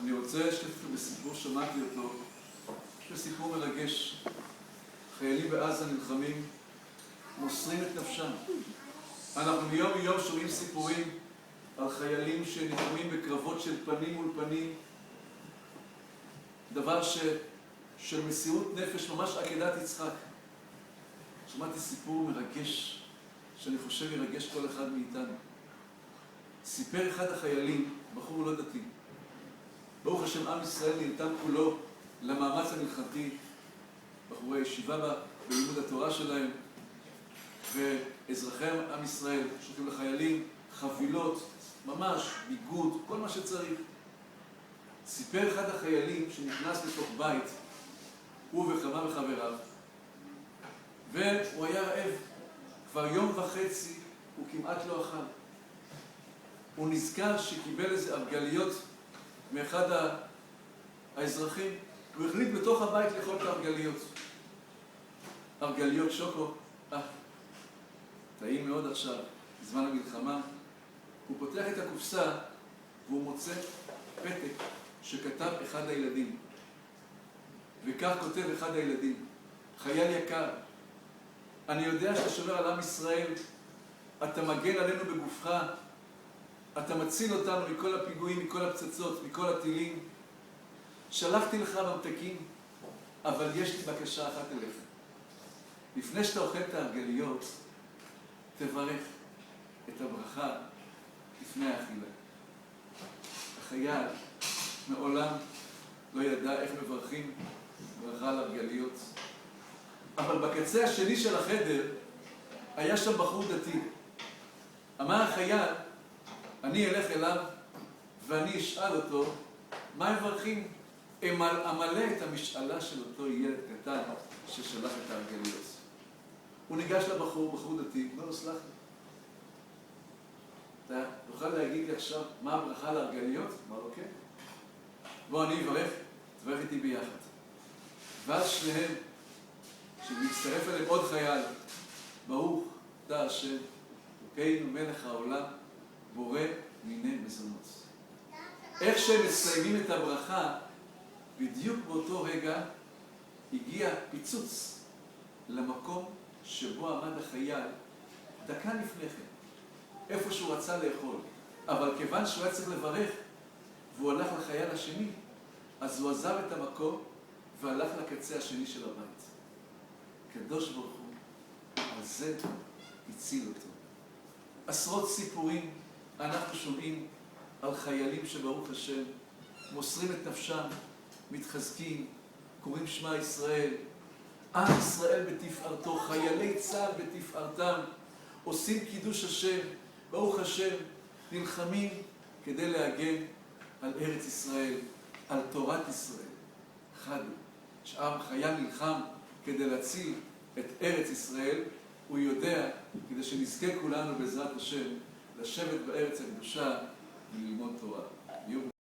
אני רוצה לשתף אתכם בסיפור, שמעתי אותו. יש סיפור מרגש. חיילים בעזה נלחמים, מוסרים את נפשם. אנחנו מיום ליום שומעים סיפורים על חיילים שנלחמים בקרבות של פנים מול פנים. דבר של מסירות נפש, ממש עקדת יצחק. שמעתי סיפור מרגש, שאני חושב ירגש כל אחד מאיתנו. סיפר אחד החיילים, בחור לא דתי. ברוך השם, עם ישראל נרתם כולו למאמץ המלחמתי, בחורי הישיבה בלימוד התורה שלהם, ואזרחי עם ישראל שולחים לחיילים חבילות, ממש, ביגוד, כל מה שצריך. סיפר אחד החיילים שנכנס לתוך בית, הוא וכמה מחבריו, והוא היה רעב. כבר יום וחצי הוא כמעט לא אכל. הוא נזכר שקיבל איזה ארגליות מאחד האזרחים, הוא החליט בתוך הבית לאכול את הארגליות. ארגליות שוקו, טעים מאוד עכשיו, בזמן המלחמה. הוא פותח את הקופסה והוא מוצא פתק שכתב אחד הילדים. וכך כותב אחד הילדים: חייל יקר, אני יודע שאתה שומר על עם ישראל, אתה מגן עלינו בגופך, אתה מציל אותנו מכל הפיגועים, מכל הפצצות, מכל הטילים. שלחתי לך ממתקים, אבל יש לי בקשה אחת אליך. לפני שאתה אוכל את הארגליות, תברך את הברכה לפני האכילה. החייל מעולם לא ידע איך מברכים ברכה על ארגליות. אבל בקצה השני של החדר היה שם בחור דתי. אמר החייל, אני אלך אליו ואני אשאל אותו מה מברכים. אמלא את המשאלה של אותו ילד קטן ששלח את הארגליות. הוא ניגש לבחור, בחור דתי, אומר לו, סלח לי, אתה תוכל להגיד לי עכשיו מה הברכה לארגליות? אמר לו, כן. בוא, אני אברך, תברך איתי ביחד. ואז שניהם, שמצטרף אליהם עוד חייל, ברוך אתה השם, אלוקינו מלך העולם, בורא מיני מזונות. איך שהם מסיימים את הברכה, בדיוק באותו רגע הגיע פיצוץ למקום שבו עמד החייל דקה לפני כן, איפה שהוא רצה לאכול. אבל כיוון שהוא היה צריך לברך והוא הלך לחייל השני, אז הוא עזב את המקום והלך לקצה השני של הבית. קדוש ברוך הוא, על זה הציל אותו. עשרות סיפורים אנחנו שומעים על חיילים שברוך השם מוסרים את נפשם, מתחזקים, קוראים שמע ישראל, עם ישראל בתפארתו, חיילי צה"ל בתפארתם, עושים קידוש השם, ברוך השם, נלחמים כדי להגן על ארץ ישראל, על תורת ישראל. אחד, שעם חייל נלחם כדי להציל את ארץ ישראל, הוא יודע, כדי שנזכה כולנו בעזרת השם, לשבת בארץ הקדושה וללמוד תורה.